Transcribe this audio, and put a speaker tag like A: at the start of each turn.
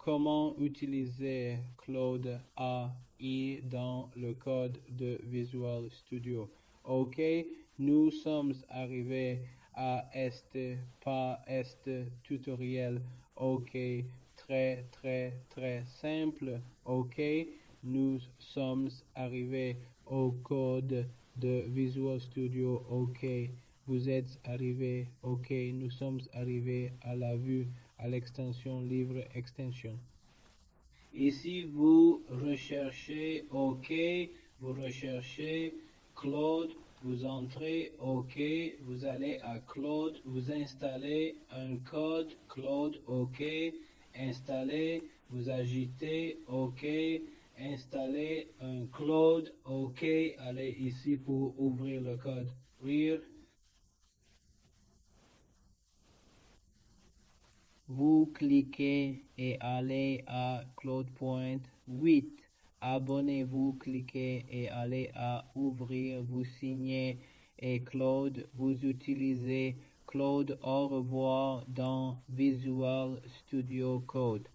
A: Comment utiliser Claude AI dans le code de Visual Studio? Ok, nous sommes arrivés à este tutoriel. Ok, très simple. Ok, nous sommes arrivés au code de Visual Studio. Ok, vous êtes arrivés. Ok, nous sommes arrivés à la vue, à l'extension livre extension. Ici, vous recherchez OK, vous recherchez Claude, vous entrez OK, vous allez à Claude, vous installez un code Claude OK, installez, vous agitez OK, installez un Claude OK, allez ici pour ouvrir le code. Ouvrir. Vous cliquez et allez à Claude.8. Abonnez-vous, cliquez et allez à ouvrir, vous signez et Claude, vous utilisez Claude au revoir dans Visual Studio Code.